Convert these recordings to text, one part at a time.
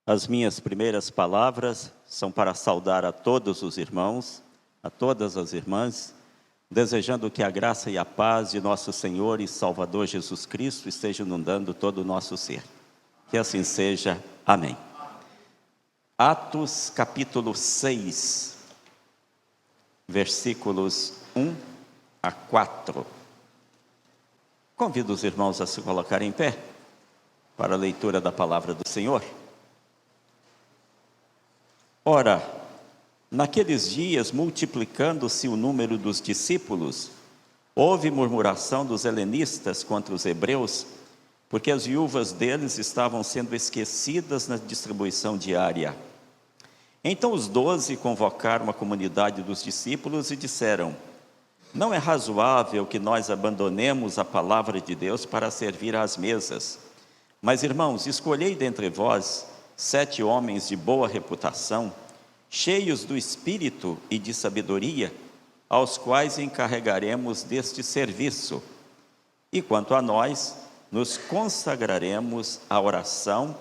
As minhas primeiras palavras são para saudar a todos os irmãos, a todas as irmãs, desejando que a graça e a paz de nosso Senhor e Salvador Jesus Cristo estejam inundando todo o nosso ser. Que assim seja. Amém. Atos capítulo 6, versículos 1 a 4. Convido os irmãos a se colocarem em pé para a leitura da palavra do Senhor. Ora, naqueles dias, multiplicando-se o número dos discípulos, houve murmuração dos helenistas contra os hebreus, porque as viúvas deles estavam sendo esquecidas na distribuição diária. Então os 12 convocaram a comunidade dos discípulos e disseram: não é razoável que nós abandonemos a palavra de Deus para servir às mesas. Mas, irmãos, escolhei dentre vós 7 homens de boa reputação, cheios do Espírito e de sabedoria, aos quais encarregaremos deste serviço. E quanto a nós, nos consagraremos à oração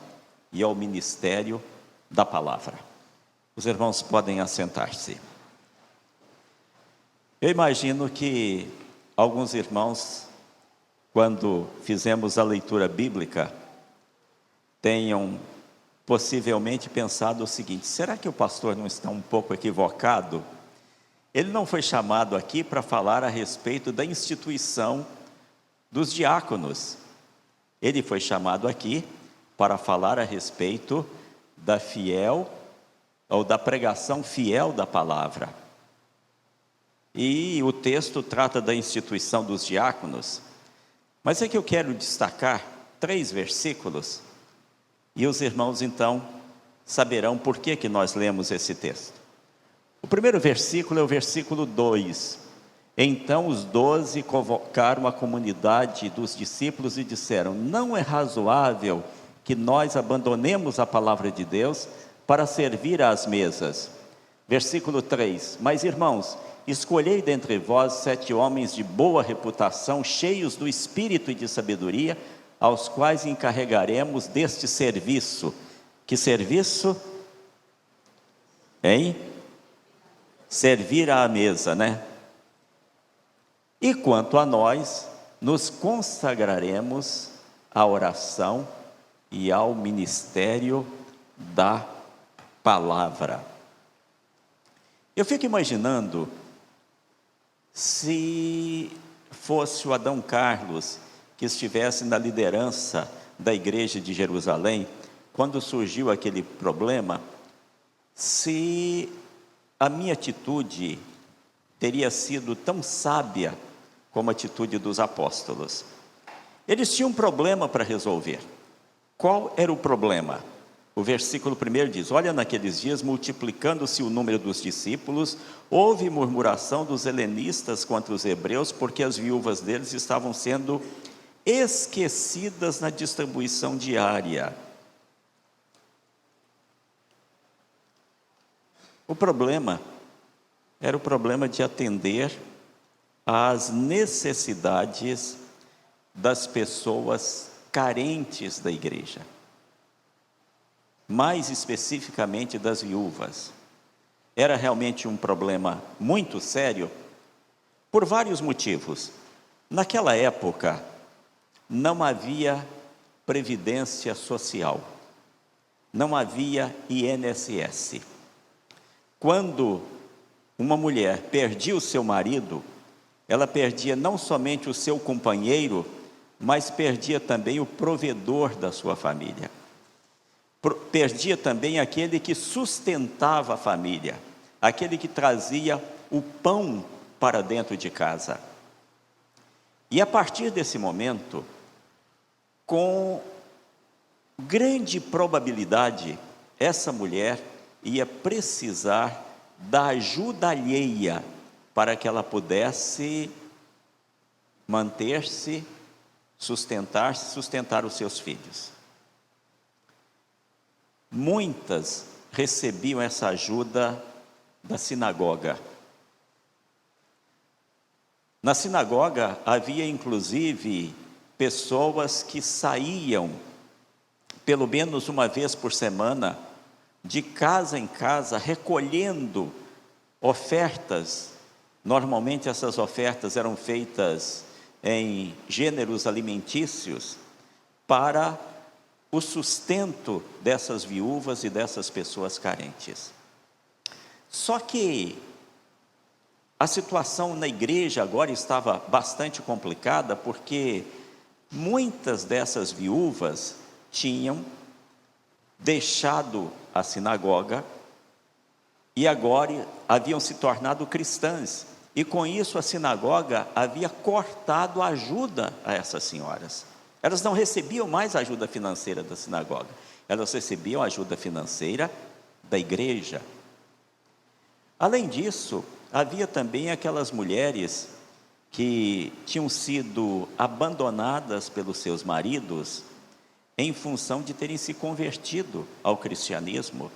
e ao ministério da palavra. Os irmãos podem assentar-se. Eu imagino que alguns irmãos, quando fizemos a leitura bíblica, tenham possivelmente pensado o seguinte: será que o pastor não está um pouco equivocado? Ele não foi chamado aqui para falar a respeito da instituição dos diáconos. Ele foi chamado aqui para falar a respeito da fiel, ou da pregação fiel da palavra. E o texto trata da instituição dos diáconos. Mas é que eu quero destacar 3 versículos, e os irmãos então saberão por que nós lemos esse texto. O primeiro versículo é o versículo 2. Então os 12 convocaram a comunidade dos discípulos e disseram: não é razoável que nós abandonemos a palavra de Deus para servir às mesas. Versículo 3. Mas, irmãos, escolhei dentre vós 7 homens de boa reputação, cheios do Espírito e de sabedoria, aos quais encarregaremos deste serviço. Que serviço? Hein? Servir à mesa, né? E quanto a nós, nos consagraremos à oração e ao ministério da palavra. Eu fico imaginando se fosse o Adão Carlos que estivesse na liderança da igreja de Jerusalém, quando surgiu aquele problema, se a minha atitude teria sido tão sábia como a atitude dos apóstolos. Eles tinham um problema para resolver. Qual era o problema? O versículo 1 diz: olha, naqueles dias, multiplicando-se o número dos discípulos, houve murmuração dos helenistas contra os hebreus, porque as viúvas deles estavam sendo esquecidas na distribuição diária. O problema era o problema de atender às necessidades das pessoas carentes da igreja, mais especificamente das viúvas. Era realmente um problema muito sério, por vários motivos. Naquela época, não havia previdência social, não havia INSS. Quando uma mulher perdia o seu marido, ela perdia não somente o seu companheiro, mas perdia também o provedor da sua família. Perdia também aquele que sustentava a família, aquele que trazia o pão para dentro de casa. E a partir desse momento, com grande probabilidade, essa mulher ia precisar da ajuda alheia para que ela pudesse manter-se, sustentar os seus filhos. Muitas recebiam essa ajuda da sinagoga. Na sinagoga havia inclusive pessoas que saíam pelo menos uma vez por semana, de casa em casa, recolhendo ofertas. Normalmente essas ofertas eram feitas em gêneros alimentícios para o sustento dessas viúvas e dessas pessoas carentes. Só que a situação na igreja agora estava bastante complicada, porque muitas dessas viúvas tinham deixado a sinagoga e agora haviam se tornado cristãs. E com isso a sinagoga havia cortado a ajuda a essas senhoras. Elas não recebiam mais a ajuda financeira da sinagoga, elas recebiam a ajuda financeira da igreja. Além disso, havia também aquelas mulheres que tinham sido abandonadas pelos seus maridos em função de terem se convertido ao cristianismo.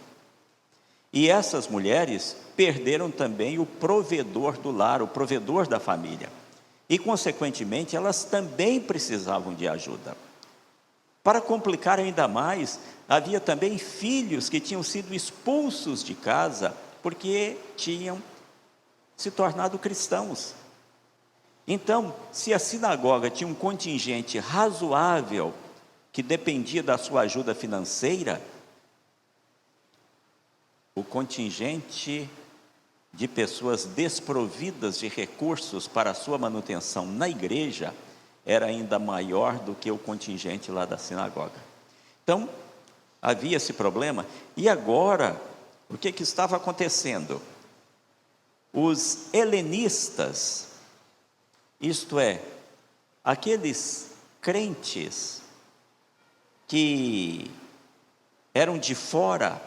E essas mulheres perderam também o provedor do lar, o provedor da família. E, consequentemente, elas também precisavam de ajuda. Para complicar ainda mais, havia também filhos que tinham sido expulsos de casa porque tinham se tornado cristãos. Então, se a sinagoga tinha um contingente razoável que dependia da sua ajuda financeira, o contingente de pessoas desprovidas de recursos para a sua manutenção na igreja era ainda maior do que o contingente lá da sinagoga. Então, havia esse problema. E agora, o que estava acontecendo? Os helenistas, isto é, aqueles crentes que eram de fora,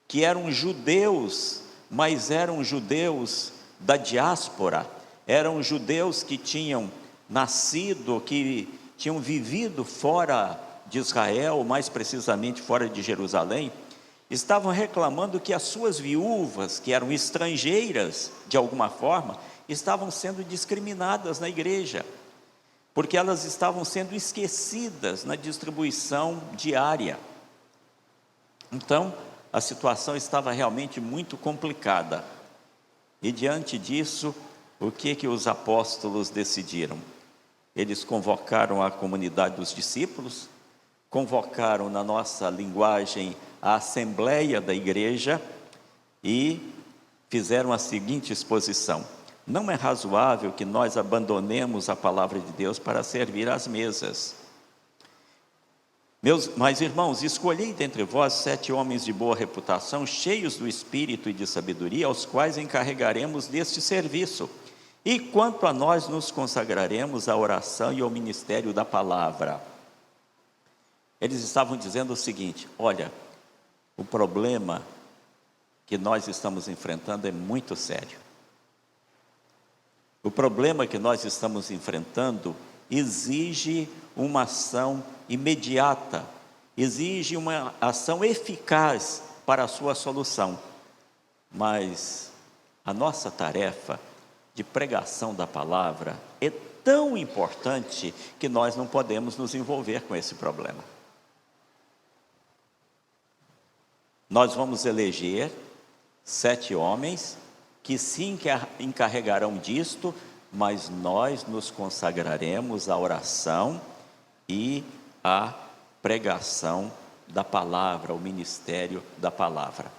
que eram judeus, mas eram judeus da diáspora, eram judeus que tinham nascido, que tinham vivido fora de Israel, mais precisamente fora de Jerusalém, estavam reclamando que as suas viúvas, que eram estrangeiras de alguma forma, estavam sendo discriminadas na igreja, porque elas estavam sendo esquecidas na distribuição diária. Então, a situação estava realmente muito complicada. E diante disso, o que os apóstolos decidiram? Eles convocaram a comunidade dos discípulos, convocaram na nossa linguagem a assembleia da igreja e fizeram a seguinte exposição: não é razoável que nós abandonemos a palavra de Deus para servir às mesas. Mas irmãos, escolhei dentre vós 7 homens de boa reputação, cheios do espírito e de sabedoria, aos quais encarregaremos deste serviço. E quanto a nós, nos consagraremos à oração e ao ministério da palavra. Eles estavam dizendo o seguinte: olha, o problema que nós estamos enfrentando é muito sério. O problema que nós estamos enfrentando exige uma ação imediata, exige uma ação eficaz para a sua solução. Mas a nossa tarefa de pregação da palavra é tão importante que nós não podemos nos envolver com esse problema. Nós vamos eleger 7 homens que se encarregarão disto, mas nós nos consagraremos à oração e à pregação da palavra, ao ministério da palavra.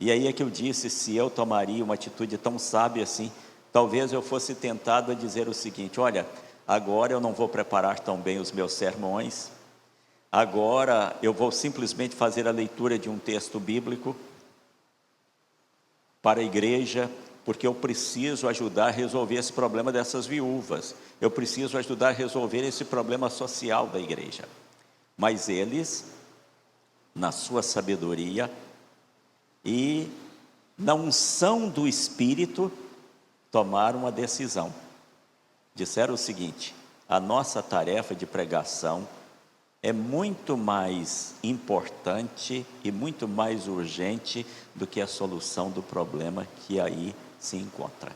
E aí é que eu disse, se eu tomaria uma atitude tão sábia assim, talvez eu fosse tentado a dizer o seguinte: olha, agora eu não vou preparar tão bem os meus sermões, agora eu vou simplesmente fazer a leitura de um texto bíblico para a igreja, porque eu preciso ajudar a resolver esse problema dessas viúvas, eu preciso ajudar a resolver esse problema social da igreja. Mas eles, na sua sabedoria e na unção do Espírito, tomaram uma decisão. Disseram o seguinte: a nossa tarefa de pregação é muito mais importante e muito mais urgente do que a solução do problema que aí se encontra.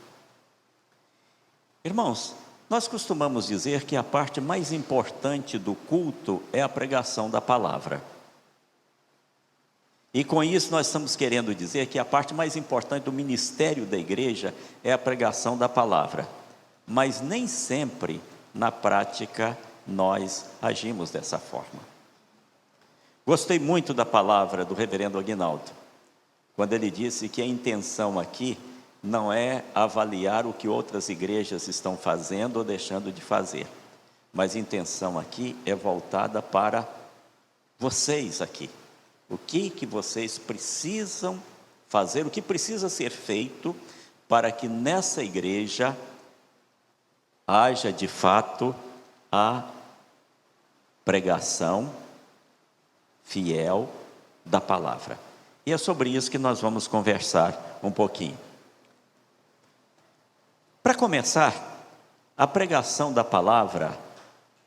Irmãos, Nós costumamos dizer que a parte mais importante do culto é a pregação da palavra. E com isso nós estamos querendo dizer que a parte mais importante do ministério da igreja é a pregação da palavra. Mas nem sempre, na prática, nós agimos dessa forma. Gostei muito da palavra do reverendo Aguinaldo, quando ele disse que a intenção aqui não é avaliar o que outras igrejas estão fazendo ou deixando de fazer, mas a intenção aqui é voltada para vocês aqui. O que vocês precisam fazer, o que precisa ser feito para que nessa igreja haja de fato a pregação fiel da palavra. E é sobre isso que nós vamos conversar um pouquinho. Para começar, a pregação da palavra,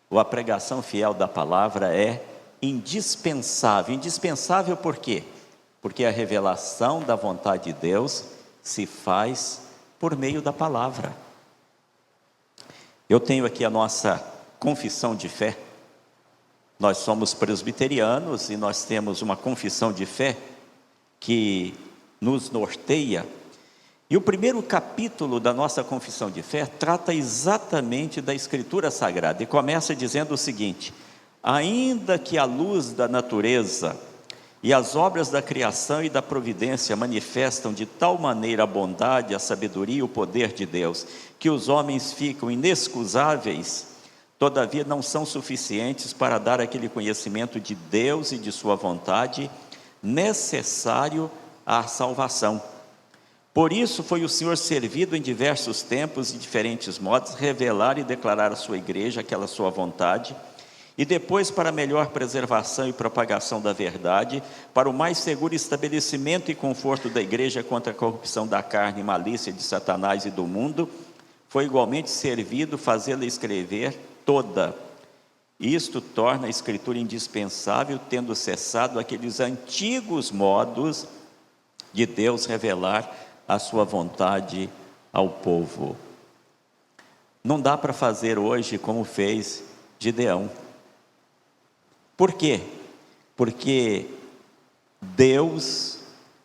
ou a pregação fiel da palavra é indispensável. Indispensável por quê? Porque a revelação da vontade de Deus se faz por meio da palavra. Eu tenho aqui a nossa confissão de fé. Nós somos presbiterianos e nós temos uma confissão de fé que nos norteia. E o primeiro capítulo da nossa confissão de fé trata exatamente da Escritura Sagrada e começa dizendo o seguinte: ainda que a luz da natureza e as obras da criação e da providência manifestam de tal maneira a bondade, a sabedoria e o poder de Deus, que os homens ficam inexcusáveis, todavia não são suficientes para dar aquele conhecimento de Deus e de sua vontade necessário à salvação. Por isso foi o Senhor servido em diversos tempos e diferentes modos revelar e declarar à sua igreja aquela sua vontade, e depois para melhor preservação e propagação da verdade, para o mais seguro estabelecimento e conforto da igreja contra a corrupção da carne e malícia de Satanás e do mundo, foi igualmente servido fazê-la escrever toda. Isto torna a escritura indispensável, tendo cessado aqueles antigos modos de Deus revelar a sua vontade ao povo. Não dá para fazer hoje como fez Gideão. Por quê? Porque Deus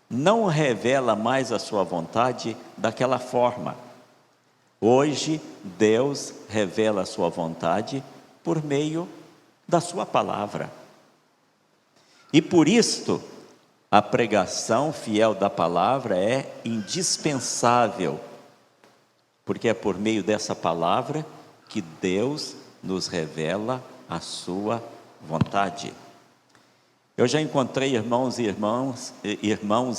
não revela mais a sua vontade daquela forma. Hoje, Deus revela a sua vontade por meio da sua palavra. E por isto, a pregação fiel da palavra é indispensável, porque é por meio dessa palavra que Deus nos revela a sua vontade. Eu já encontrei irmãos e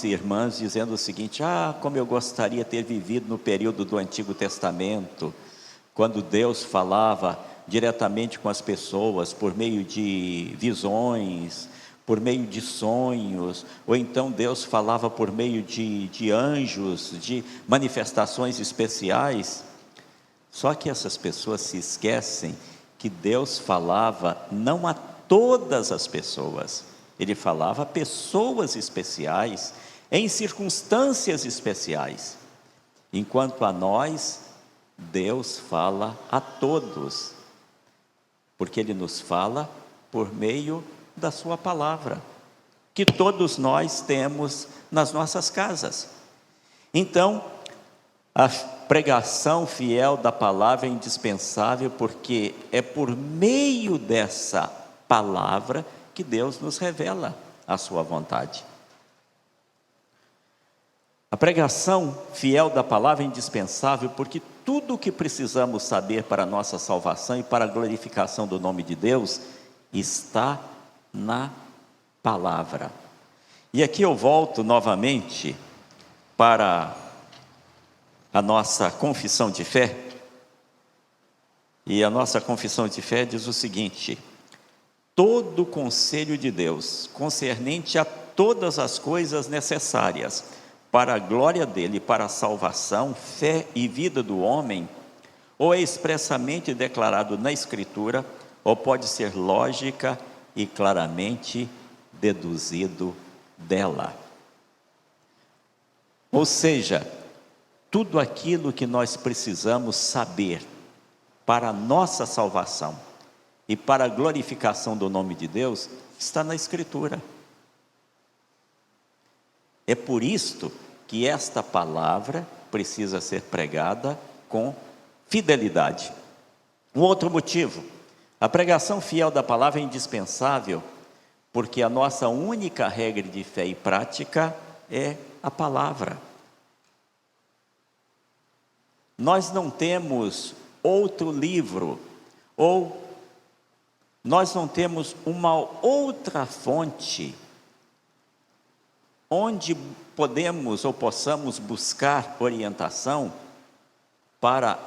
irmãs dizendo o seguinte: como eu gostaria de ter vivido no período do Antigo Testamento, quando Deus falava diretamente com as pessoas por meio de visões, por meio de sonhos, ou então Deus falava por meio de anjos, de manifestações especiais. Só que essas pessoas se esquecem que Deus falava não a todas as pessoas, Ele falava a pessoas especiais, em circunstâncias especiais, enquanto a nós, Deus fala a todos, porque Ele nos fala por meio da sua palavra, que todos nós temos nas nossas casas. Então, a pregação fiel da palavra é indispensável, porque é por meio dessa palavra que Deus nos revela a sua vontade. A pregação fiel da palavra é indispensável porque tudo o que precisamos saber para a nossa salvação e para a glorificação do nome de Deus está na palavra. E aqui eu volto novamente para a nossa confissão de fé. E a nossa confissão de fé diz o seguinte: todo o conselho de Deus concernente a todas as coisas necessárias para a glória dele, para a salvação, fé e vida do homem, ou é expressamente declarado na Escritura, ou pode ser lógica e claramente deduzido dela. Ou seja, tudo aquilo que nós precisamos saber para a nossa salvação e para a glorificação do nome de Deus está na Escritura. É por isto que esta palavra precisa ser pregada com fidelidade. Um outro motivo, a pregação fiel da palavra é indispensável, porque a nossa única regra de fé e prática é a palavra. Nós não temos outro livro, ou nós não temos uma outra fonte onde podemos ou possamos buscar orientação para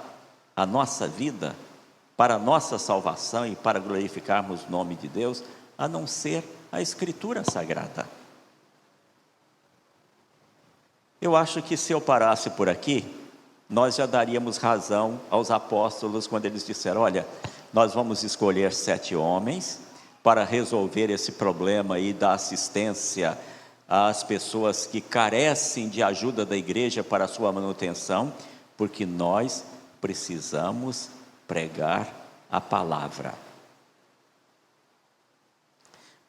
a nossa vida, para a nossa salvação e para glorificarmos o nome de Deus, a não ser a Escritura Sagrada. Eu acho que se eu parasse por aqui, nós já daríamos razão aos apóstolos quando eles disseram: olha, nós vamos escolher 7 homens para resolver esse problema aí da assistência às pessoas que carecem de ajuda da igreja para a sua manutenção, porque nós precisamos pregar a palavra.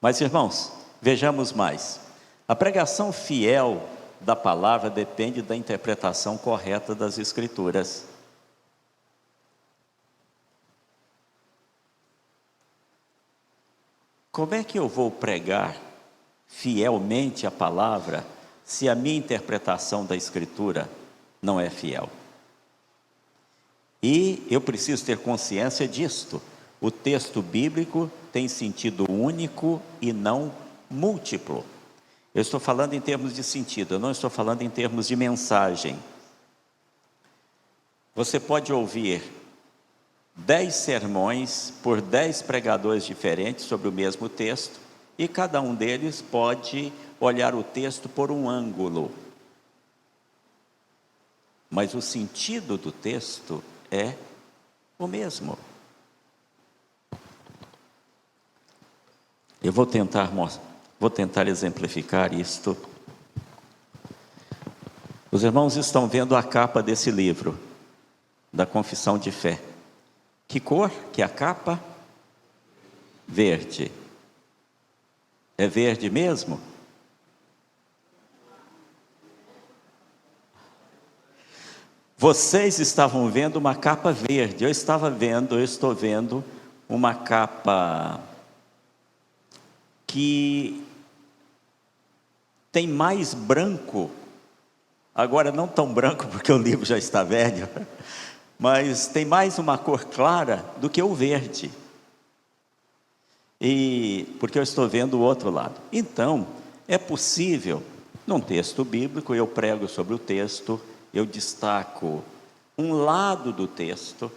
Mas, irmãos, vejamos mais. A pregação fiel da palavra depende da interpretação correta das Escrituras. Como é que eu vou pregar fielmente a palavra se a minha interpretação da Escritura não é fiel? E eu preciso ter consciência disto. O texto bíblico tem sentido único e não múltiplo. Eu estou falando em termos de sentido, eu não estou falando em termos de mensagem. Você pode ouvir 10 sermões por 10 pregadores diferentes sobre o mesmo texto, e cada um deles pode olhar o texto por um ângulo. Mas o sentido do texto é o mesmo. Eu vou tentar exemplificar isto. Os irmãos estão vendo a capa desse livro, da Confissão de Fé. Que cor que é a capa? Verde. É verde mesmo? Vocês estavam vendo uma capa verde, eu estou vendo uma capa que tem mais branco, agora não tão branco porque o livro já está velho, mas tem mais uma cor clara do que o verde. E porque eu estou vendo o outro lado. Então, é possível, num texto bíblico, eu prego sobre o texto, eu destaco um lado do texto,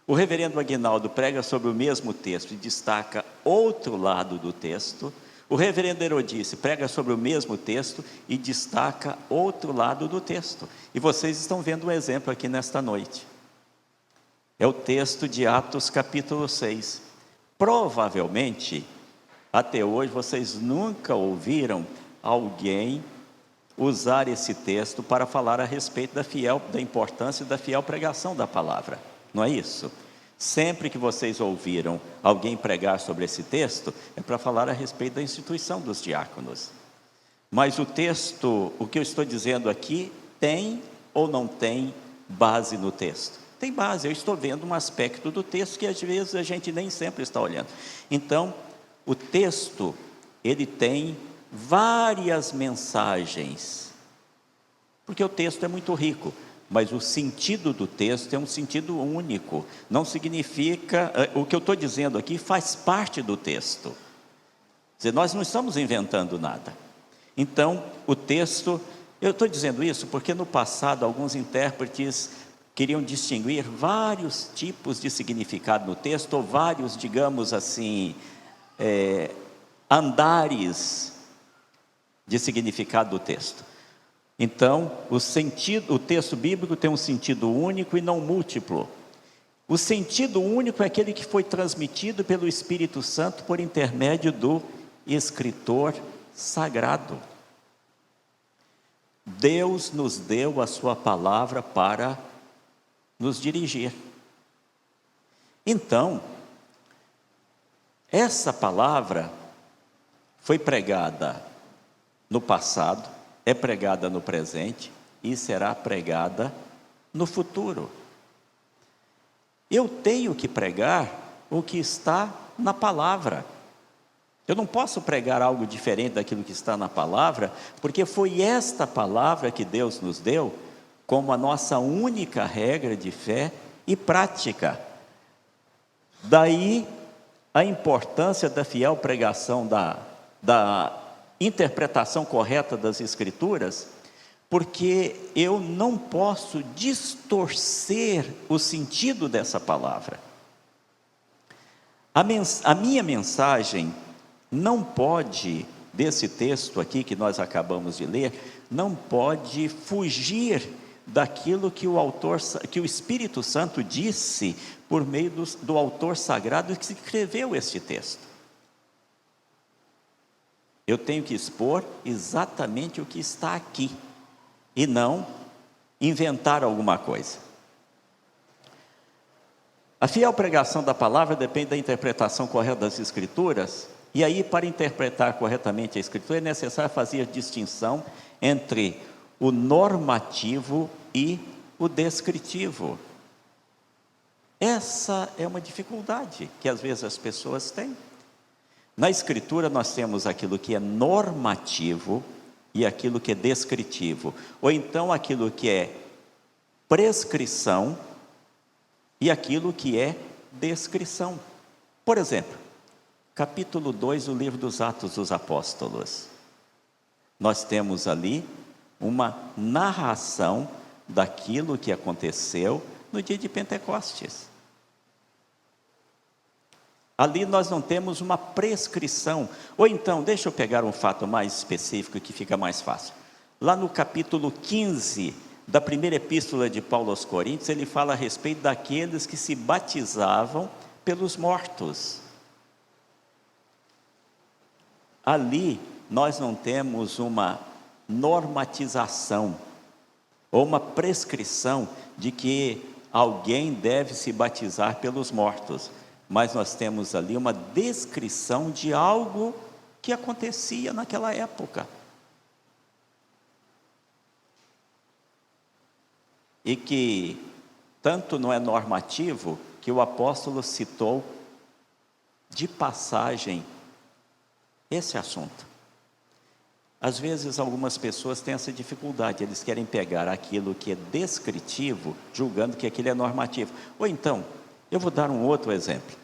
o reverendo Aguinaldo prega sobre o mesmo texto e destaca outro lado do texto, o reverendo Herodice prega sobre o mesmo texto e destaca outro lado do texto. E vocês estão vendo um exemplo aqui nesta noite. É o texto de Atos capítulo 6. Provavelmente, até hoje, vocês nunca ouviram alguém usar esse texto para falar a respeito da importância da fiel pregação da palavra. Não é isso? Sempre que vocês ouviram alguém pregar sobre esse texto, é para falar a respeito da instituição dos diáconos. Mas o texto, o que eu estou dizendo aqui, tem ou não tem base no texto? Tem base, eu estou vendo um aspecto do texto que às vezes a gente nem sempre está olhando. Então, o texto, ele tem várias mensagens, porque o texto é muito rico, mas o sentido do texto é um sentido único. Não significa, o que eu estou dizendo aqui faz parte do texto. Quer dizer, nós não estamos inventando nada. Então, o texto, eu estou dizendo isso porque no passado alguns intérpretes queriam distinguir vários tipos de significado no texto, ou vários, digamos assim, andares de significado do texto. Então, o texto bíblico tem um sentido único e não múltiplo. O sentido único é aquele que foi transmitido pelo Espírito Santo por intermédio do escritor sagrado. Deus nos deu a sua palavra para nos dirigir. Então, essa palavra foi pregada no passado, é pregada no presente e será pregada no futuro. Eu tenho que pregar o que está na palavra. Eu não posso pregar algo diferente daquilo que está na palavra, porque foi esta palavra que Deus nos deu como a nossa única regra de fé e prática. Daí a importância da fiel pregação, da interpretação correta das Escrituras, porque eu não posso distorcer o sentido dessa palavra. A minha mensagem não pode, desse texto aqui que nós acabamos de ler, não pode fugir daquilo que o Espírito Santo disse por meio do autor sagrado que escreveu este texto. Eu tenho que expor exatamente o que está aqui e não inventar alguma coisa. A fiel pregação da palavra depende da interpretação correta das Escrituras, e aí, para interpretar corretamente a Escritura, é necessário fazer a distinção entre o normativo e o descritivo. Essa é uma dificuldade que às vezes as pessoas têm. Na Escritura nós temos aquilo que é normativo e aquilo que é descritivo, ou então aquilo que é prescrição e aquilo que é descrição. Por exemplo, capítulo 2 do livro dos Atos dos Apóstolos. Nós temos ali uma narração daquilo que aconteceu no dia de Pentecostes. Ali nós não temos uma prescrição. Ou então, deixa eu pegar um fato mais específico que fica mais fácil. Lá no capítulo 15 da primeira epístola de Paulo aos Coríntios, ele fala a respeito daqueles que se batizavam pelos mortos. Ali nós não temos uma normatização ou uma prescrição de que alguém deve se batizar pelos mortos, mas nós temos ali uma descrição de algo que acontecia naquela época e que tanto não é normativo que o apóstolo citou de passagem esse assunto. Às vezes algumas pessoas têm essa dificuldade, eles querem pegar aquilo que é descritivo, julgando que aquilo é normativo. Ou então, eu vou dar um outro exemplo.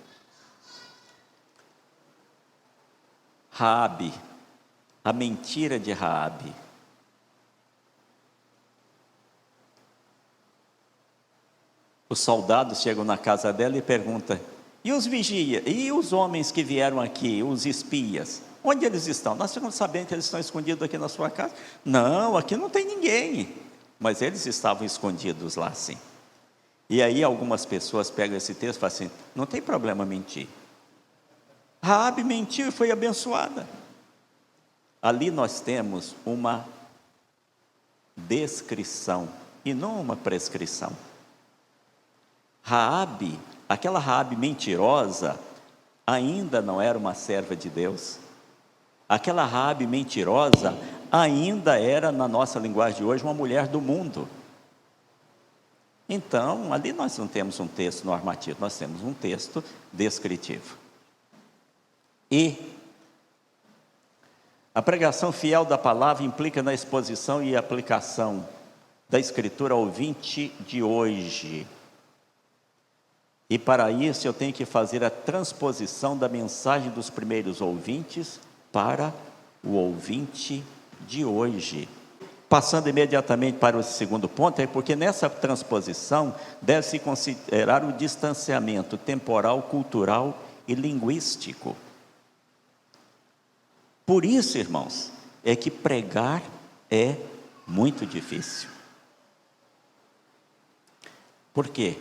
Raabe, a mentira de Raabe. Os soldados chegam na casa dela e perguntam: e os vigias? E os homens que vieram aqui, os espias? Onde eles estão? Nós ficamos sabendo que eles estão escondidos aqui na sua casa. Não, aqui não tem ninguém. Mas eles estavam escondidos lá sim. E aí algumas pessoas pegam esse texto e falam assim: não tem problema mentir. Raabe mentiu e foi abençoada. Ali nós temos uma descrição e não uma prescrição. Raabe, aquela Raabe mentirosa, ainda não era uma serva de Deus. Aquela Raabe mentirosa ainda era, na nossa linguagem de hoje, uma mulher do mundo. Então, ali nós não temos um texto normativo, nós temos um texto descritivo. E a pregação fiel da palavra implica na exposição e aplicação da Escritura ao ouvinte de hoje. E para isso eu tenho que fazer a transposição da mensagem dos primeiros ouvintes para o ouvinte de hoje. Passando imediatamente para o segundo ponto, é porque nessa transposição deve-se considerar o distanciamento temporal, cultural e linguístico. Por isso, irmãos, é que pregar é muito difícil. Por quê?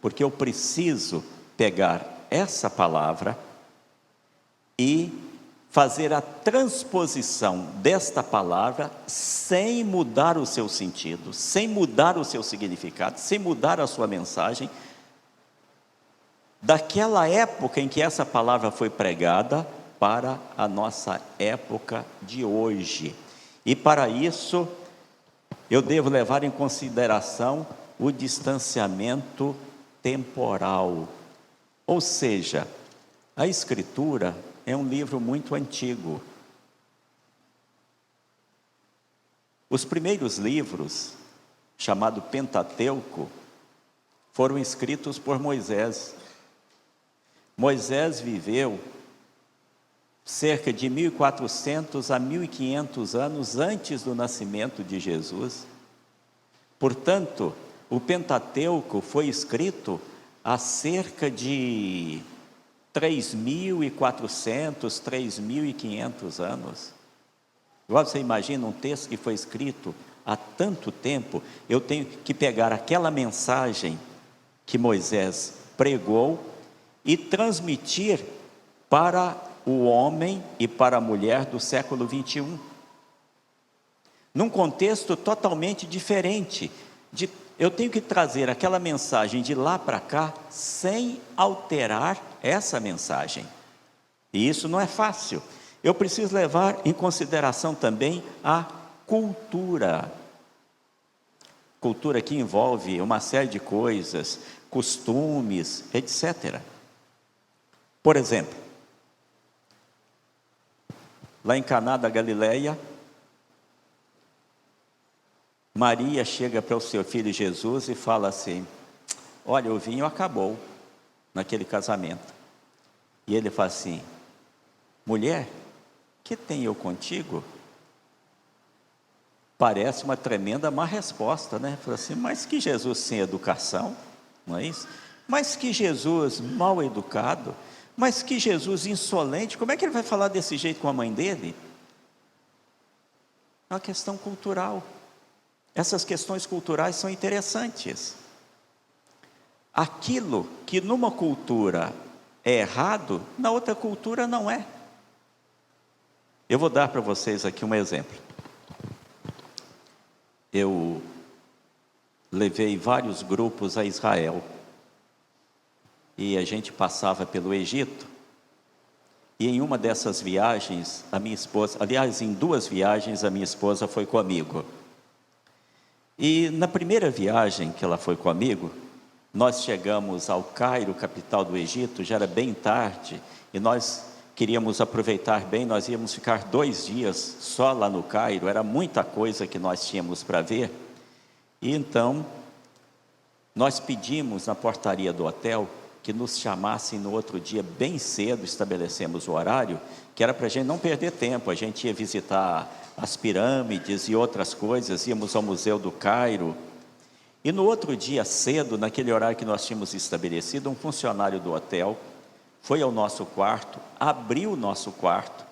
Porque eu preciso pegar essa palavra e fazer a transposição desta palavra sem mudar o seu sentido, sem mudar o seu significado, sem mudar a sua mensagem, daquela época em que essa palavra foi pregada para a nossa época de hoje. E para isso, eu devo levar em consideração o distanciamento temporal. Ou seja, a Escritura é um livro muito antigo. Os primeiros livros, chamado Pentateuco, foram escritos por Moisés. Moisés viveu cerca de 1400 a 1500 anos antes do nascimento de Jesus. Portanto, o Pentateuco foi escrito há cerca de 3.400, 3.500 anos. Agora você imagina um texto que foi escrito há tanto tempo, eu tenho que pegar aquela mensagem que Moisés pregou e transmitir para o homem e para a mulher do século 21. Num contexto totalmente diferente. Eu tenho que trazer aquela mensagem de lá para cá sem alterar essa mensagem. E isso não é fácil. Eu preciso levar em consideração também a cultura. Cultura que envolve uma série de coisas, costumes, etc. Por exemplo, lá em Caná da Galileia, Maria chega para o seu filho Jesus e fala assim: olha, o vinho acabou naquele casamento. E ele fala assim: mulher, que tenho eu contigo? Parece uma tremenda má resposta, né? Fala assim, mas que Jesus sem educação, não é isso? Mas que Jesus mal educado, mas que Jesus insolente, como é que ele vai falar desse jeito com a mãe dele? É uma questão cultural. Essas questões culturais são interessantes. Aquilo que numa cultura é errado, na outra cultura não é. Eu vou dar para vocês aqui um exemplo. Eu levei vários grupos a Israel. E a gente passava pelo Egito. E em uma dessas viagens, a minha esposa, aliás, em 2 viagens, a minha esposa foi comigo. E na primeira viagem que ela foi comigo, nós chegamos ao Cairo, capital do Egito, já era bem tarde, e nós queríamos aproveitar bem, nós íamos ficar 2 dias só lá no Cairo, era muita coisa que nós tínhamos para ver. E então, nós pedimos na portaria do hotel que nos chamassem no outro dia bem cedo, estabelecemos o horário, que era para a gente não perder tempo, a gente ia visitar as pirâmides e outras coisas, íamos ao Museu do Cairo. E no outro dia cedo, naquele horário que nós tínhamos estabelecido, um funcionário do hotel foi ao nosso quarto, abriu o nosso quarto,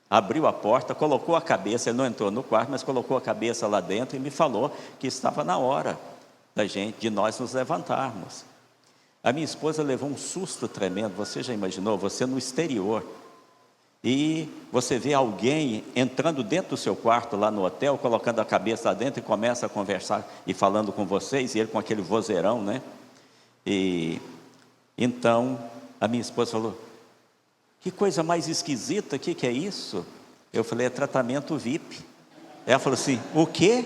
abriu a porta, colocou a cabeça, ele não entrou no quarto, mas colocou a cabeça lá dentro e me falou que estava na hora de nós nos levantarmos. A minha esposa levou um susto tremendo. Você já imaginou? Você no exterior e você vê alguém entrando dentro do seu quarto lá no hotel, colocando a cabeça lá dentro e começa a conversar e falando com vocês, e ele com aquele vozeirão, né? E então a minha esposa falou: que coisa mais esquisita, o que é isso? Eu falei: é tratamento VIP. Ela falou assim: o quê?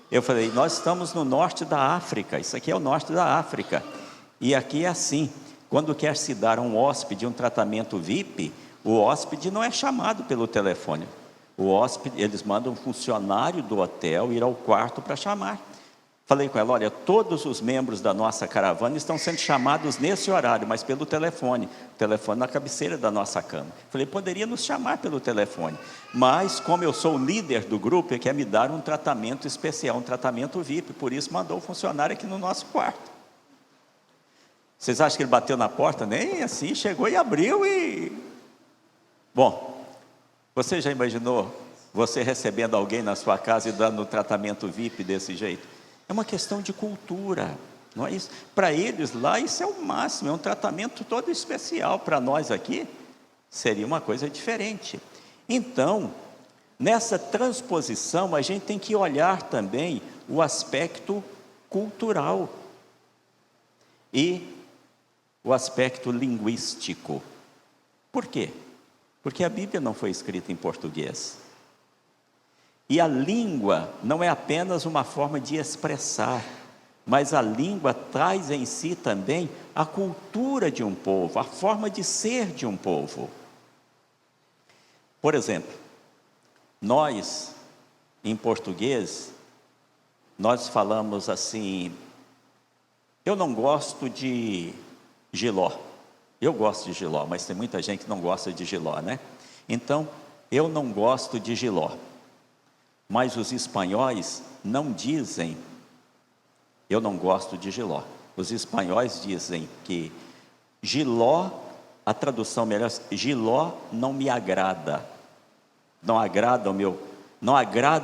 Eu falei: nós estamos no norte da África, isso aqui é o norte da África. E aqui é assim, quando quer se dar a um hóspede um tratamento VIP, o hóspede não é chamado pelo telefone. O hóspede, eles mandam um funcionário do hotel ir ao quarto para chamar. Falei com ela: olha, todos os membros da nossa caravana estão sendo chamados nesse horário, mas pelo telefone. O telefone na cabeceira da nossa cama. Falei: poderia nos chamar pelo telefone, mas como eu sou o líder do grupo, ele quer me dar um tratamento especial, um tratamento VIP, por isso mandou o funcionário aqui no nosso quarto. Vocês acham que ele bateu na porta? Nem assim, chegou e abriu e... Bom, você já imaginou você recebendo alguém na sua casa e dando um tratamento VIP desse jeito? É uma questão de cultura, não é isso? Para eles lá isso é o máximo, é um tratamento todo especial. Para nós aqui seria uma coisa diferente. Então, nessa transposição a gente tem que olhar também o aspecto cultural. E o aspecto linguístico. Por quê? Porque a Bíblia não foi escrita em português. E a língua não é apenas uma forma de expressar, mas a língua traz em si também a cultura de um povo, a forma de ser de um povo. Por exemplo, nós, em português, nós falamos assim: eu não gosto de jiló. Eu gosto de jiló, mas tem muita gente que não gosta de jiló, né? Então, eu não gosto de jiló. Mas os espanhóis não dizem, eu não gosto de jiló. Os espanhóis dizem que jiló, a tradução melhor, jiló não me agrada. Não agrada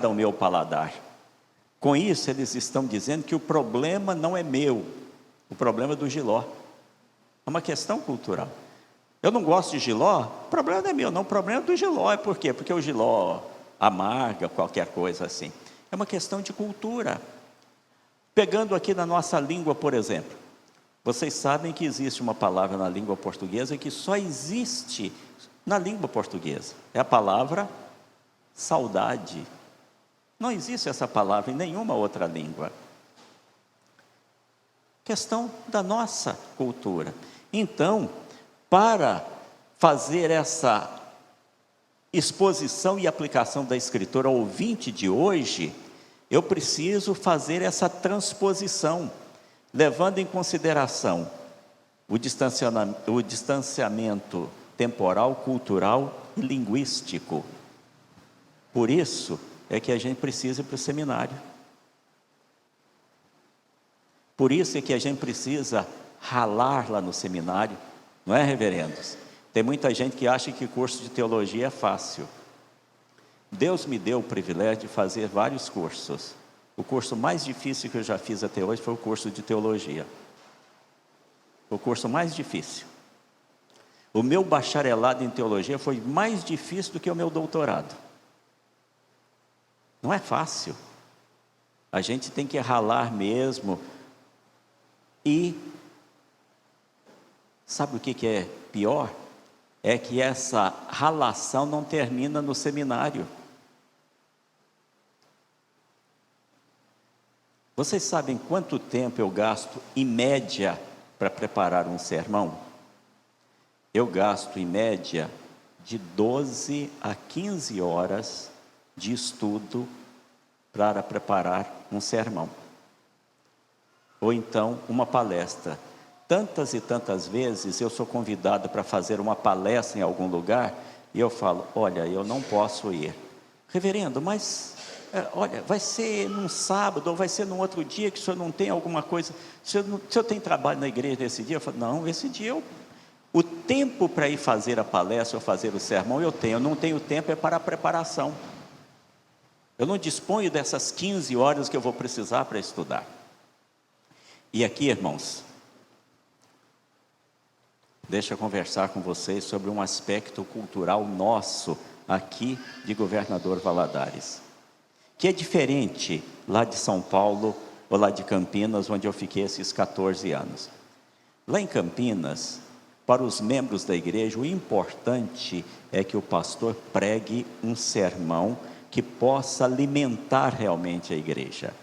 ao meu paladar. Com isso, eles estão dizendo que o problema não é meu, o problema é do jiló. É uma questão cultural. Eu não gosto de jiló, o problema não é meu, não, o problema é do jiló. É por quê? Porque o jiló amarga, qualquer coisa assim. É uma questão de cultura. Pegando aqui na nossa língua, por exemplo, vocês sabem que existe uma palavra na língua portuguesa que só existe na língua portuguesa. É a palavra saudade. Não existe essa palavra em nenhuma outra língua. Questão da nossa cultura. Então, para fazer essa exposição e aplicação da Escritura ao ouvinte de hoje, eu preciso fazer essa transposição, levando em consideração o distanciamento temporal, cultural e linguístico. Por isso é que a gente precisa ir para o seminário. Por isso é que a gente precisa ralar lá no seminário, não é, reverendos? Tem muita gente que acha que curso de teologia é fácil. Deus me deu o privilégio de fazer vários cursos. O curso mais difícil que eu já fiz até hoje foi o curso de teologia. O curso mais difícil. O meu bacharelado em teologia foi mais difícil do que o meu doutorado. Não é fácil. A gente tem que ralar mesmo. E sabe o que é pior? É que essa ralação não termina no seminário. Vocês sabem quanto tempo eu gasto, em média, para preparar um sermão? Eu gasto, em média, de 12 a 15 horas de estudo para preparar um sermão. Ou então, uma palestra. Tantas e tantas vezes eu sou convidado para fazer uma palestra em algum lugar e eu falo: olha, eu não posso ir. Reverendo, mas olha, vai ser num sábado ou vai ser num outro dia que o senhor não tem alguma coisa, o senhor tem trabalho na igreja esse dia? Eu falo: não, esse dia o tempo para ir fazer a palestra ou fazer o sermão eu não tenho tempo, é para a preparação. Eu não disponho dessas 15 horas que eu vou precisar para estudar. E aqui, irmãos, deixa eu conversar com vocês sobre um aspecto cultural nosso aqui de Governador Valadares, que é diferente lá de São Paulo ou lá de Campinas, onde eu fiquei esses 14 anos. Lá em Campinas, para os membros da igreja, o importante é que o pastor pregue um sermão que possa alimentar realmente a igreja.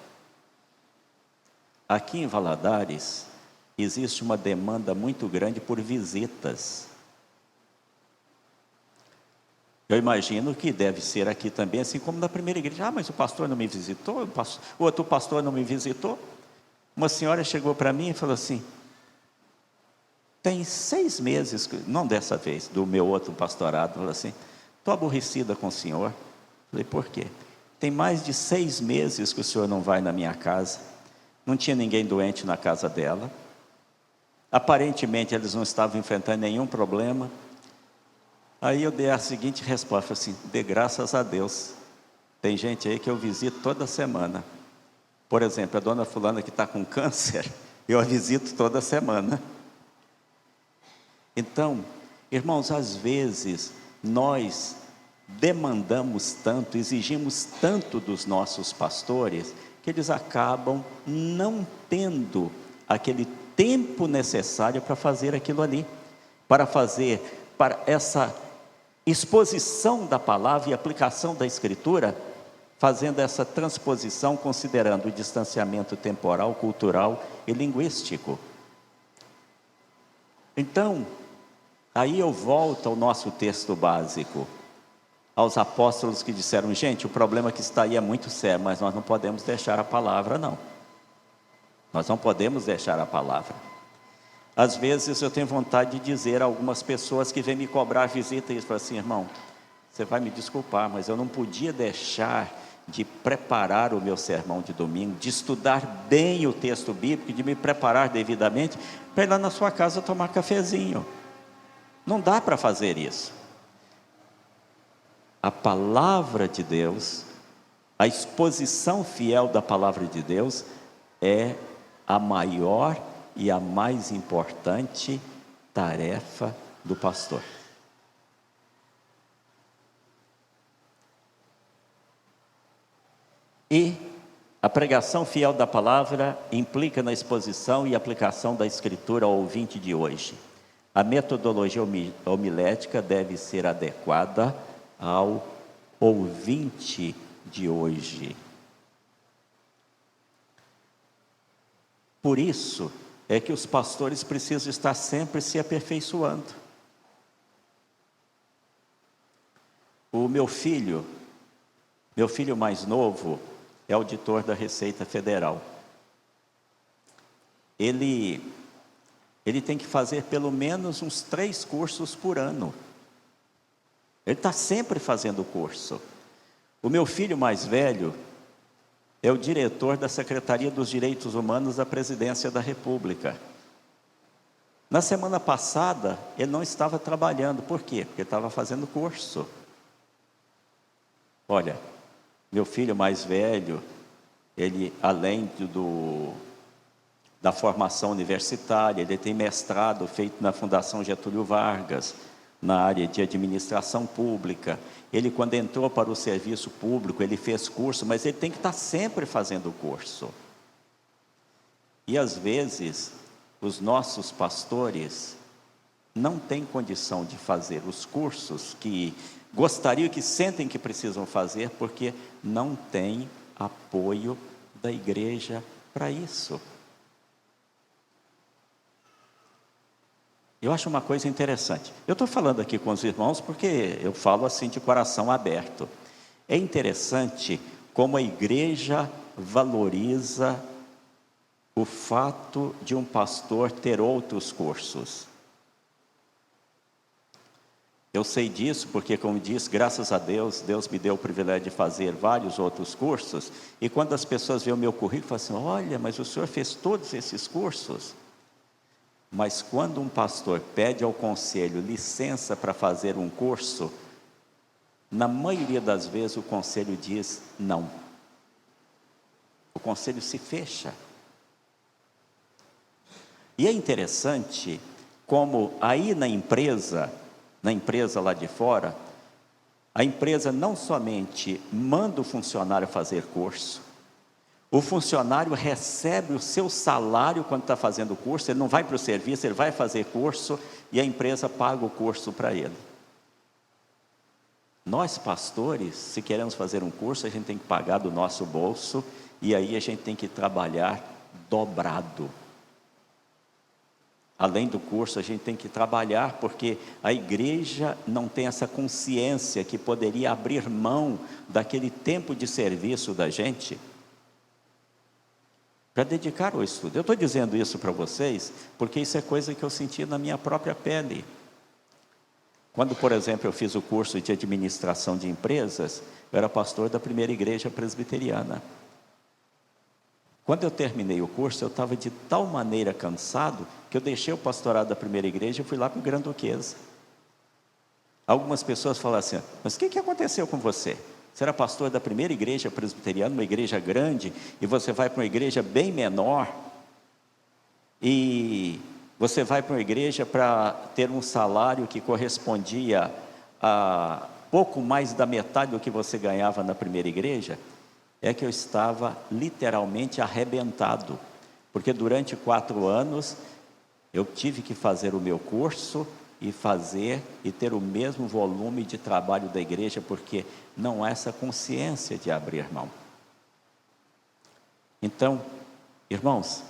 Aqui em Valadares, existe uma demanda muito grande por visitas. Eu imagino que deve ser aqui também, assim como na primeira igreja. Ah, mas o pastor não me visitou, o outro pastor não me visitou. Uma senhora chegou para mim e falou assim: tem 6 meses, não dessa vez, do meu outro pastorado, falou assim: estou aborrecida com o senhor. Falei: por quê? Tem mais de 6 meses que o senhor não vai na minha casa. Não tinha ninguém doente na casa dela. Aparentemente eles não estavam enfrentando nenhum problema. Aí eu dei a seguinte resposta assim: dê graças a Deus. Tem gente aí que eu visito toda semana. Por exemplo, a dona fulana que está com câncer, eu a visito toda semana. Então, irmãos, às vezes nós demandamos tanto, exigimos tanto dos nossos pastores, que eles acabam não tendo aquele tempo necessário para fazer aquilo ali, para essa exposição da palavra e aplicação da Escritura, fazendo essa transposição, considerando o distanciamento temporal, cultural e linguístico. Então, aí eu volto ao nosso texto básico, aos apóstolos que disseram: gente, o problema que está aí é muito sério, mas nós não podemos deixar a palavra, não. Nós não podemos deixar a palavra. Às vezes eu tenho vontade de dizer a algumas pessoas que vêm me cobrar visita e falam assim: irmão, você vai me desculpar, mas eu não podia deixar de preparar o meu sermão de domingo, de estudar bem o texto bíblico, de me preparar devidamente, para ir lá na sua casa tomar cafezinho. Não dá para fazer isso. A palavra de Deus, a exposição fiel da palavra de Deus é a maior e a mais importante tarefa do pastor. E a pregação fiel da palavra implica na exposição e aplicação da Escritura ao ouvinte de hoje. A metodologia homilética deve ser adequada ao ouvinte de hoje. Por isso é que os pastores precisam estar sempre se aperfeiçoando. O meu filho mais novo é auditor da Receita Federal. Ele tem que fazer pelo menos uns 3 cursos por ano. Ele está sempre fazendo curso. O meu filho mais velho é o diretor da Secretaria dos Direitos Humanos da Presidência da República. Na semana passada, ele não estava trabalhando. Por quê? Porque ele estava fazendo curso. Olha, meu filho mais velho, ele, além da formação universitária, ele tem mestrado feito na Fundação Getúlio Vargas, na área de administração pública. Ele, quando entrou para o serviço público, ele fez curso, mas ele tem que estar sempre fazendo curso. E às vezes, os nossos pastores não têm condição de fazer os cursos que gostariam, que sentem que precisam fazer, porque não tem apoio da igreja para isso. Eu acho uma coisa interessante. Eu estou falando aqui com os irmãos porque eu falo assim de coração aberto. É interessante como a igreja valoriza o fato de um pastor ter outros cursos. Eu sei disso porque, como disse, graças a Deus, Deus me deu o privilégio de fazer vários outros cursos. E quando as pessoas veem o meu currículo, falam assim: olha, mas o senhor fez todos esses cursos? Mas quando um pastor pede ao conselho licença para fazer um curso, na maioria das vezes o conselho diz não. O conselho se fecha. E é interessante como aí na empresa lá de fora, a empresa não somente manda o funcionário fazer curso, o funcionário recebe o seu salário quando está fazendo o curso, ele não vai para o serviço, ele vai fazer curso e a empresa paga o curso para ele. Nós pastores, se queremos fazer um curso, a gente tem que pagar do nosso bolso e aí a gente tem que trabalhar dobrado. Além do curso, a gente tem que trabalhar, porque a igreja não tem essa consciência que poderia abrir mão daquele tempo de serviço da gente para dedicar ao estudo. Eu estou dizendo isso para vocês, porque isso é coisa que eu senti na minha própria pele. Quando, por exemplo, eu fiz o curso de administração de empresas, eu era pastor da primeira igreja presbiteriana. Quando eu terminei o curso, eu estava de tal maneira cansado, que eu deixei o pastorado da primeira igreja e fui lá para o Gran Duquesa. Algumas pessoas falam assim: mas o que aconteceu com você? Você era pastor da primeira igreja presbiteriana, uma igreja grande, e você vai para uma igreja bem menor, e você vai para uma igreja para ter um salário que correspondia a pouco mais da metade do que você ganhava na primeira igreja. É que eu estava literalmente arrebentado, Porque durante 4 anos eu tive que fazer o meu curso e ter o mesmo volume de trabalho da igreja, porque não há essa consciência de abrir mão. Então, irmãos,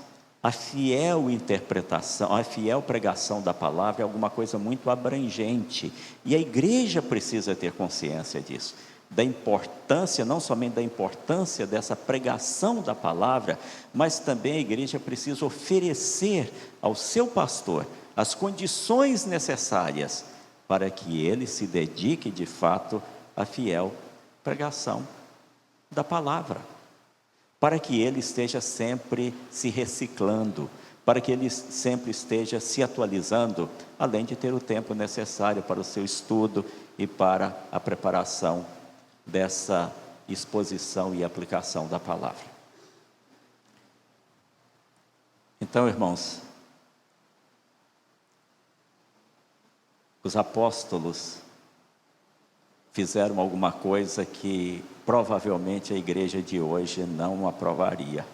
a fiel interpretação, a fiel pregação da palavra é alguma coisa muito abrangente, e a igreja precisa ter consciência disso, da importância, não somente da importância dessa pregação da palavra, mas também a igreja precisa oferecer ao seu pastor as condições necessárias para que ele se dedique de fato à fiel pregação da palavra, para que ele esteja sempre se reciclando, para que ele sempre esteja se atualizando, além de ter o tempo necessário para o seu estudo e para a preparação dessa exposição e aplicação da palavra. Então, irmãos, os apóstolos fizeram alguma coisa que provavelmente a igreja de hoje não aprovaria.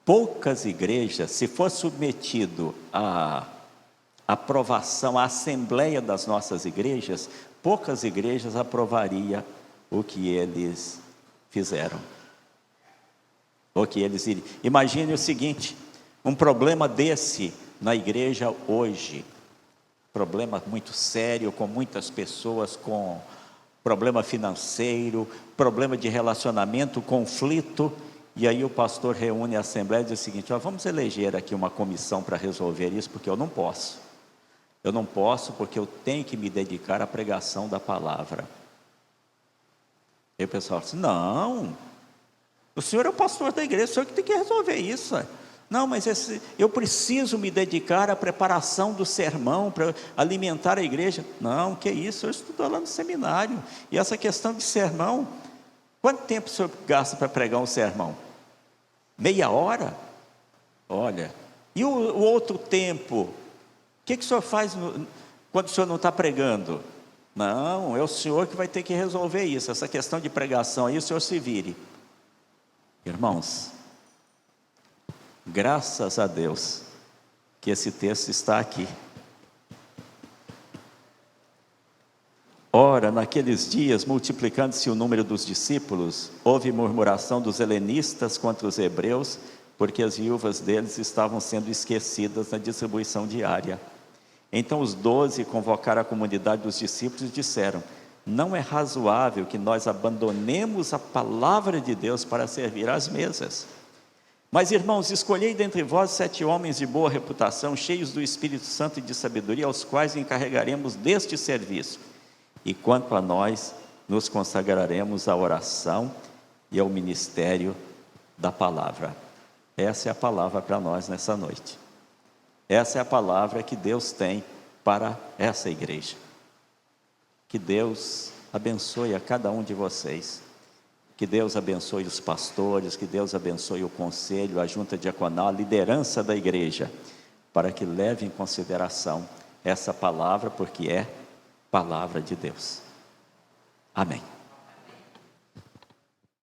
Poucas igrejas, se for submetido à aprovação, à assembleia das nossas igrejas, poucas igrejas aprovariam o que eles fizeram. O que eles iriam. Imagine o seguinte, um problema desse na igreja hoje, problema muito sério, com muitas pessoas com problema financeiro, problema de relacionamento, conflito, e aí o pastor reúne a assembleia e diz o seguinte: vamos eleger aqui uma comissão para resolver isso, porque eu não posso porque eu tenho que me dedicar à pregação da palavra. E o pessoal diz: não, o senhor é o pastor da igreja, o senhor que tem que resolver isso. Não, mas eu preciso me dedicar à preparação do sermão, para alimentar a igreja. Não, que isso, eu estudo lá no seminário, e essa questão de sermão, quanto tempo o senhor gasta para pregar um sermão? Meia hora? Olha, e o outro tempo, o que o senhor faz quando o senhor não está pregando? Não, é o senhor que vai ter que resolver isso, essa questão de pregação aí, o senhor se vire. Irmãos, graças a Deus que esse texto está aqui. Ora, naqueles dias, multiplicando-se o número dos discípulos, houve murmuração dos helenistas contra os hebreus, porque as viúvas deles estavam sendo esquecidas na distribuição diária. Então os 12 convocaram a comunidade dos discípulos e disseram: não é razoável que nós abandonemos a palavra de Deus para servir às mesas. Mas, irmãos, escolhei dentre vós 7 homens de boa reputação, cheios do Espírito Santo e de sabedoria, aos quais encarregaremos deste serviço. E quanto a nós, nos consagraremos à oração e ao ministério da palavra. Essa é a palavra para nós nessa noite. Essa é a palavra que Deus tem para essa igreja. Que Deus abençoe a cada um de vocês. Que Deus abençoe os pastores, que Deus abençoe o conselho, a junta diaconal, a liderança da igreja, para que leve em consideração essa palavra, porque é palavra de Deus. Amém.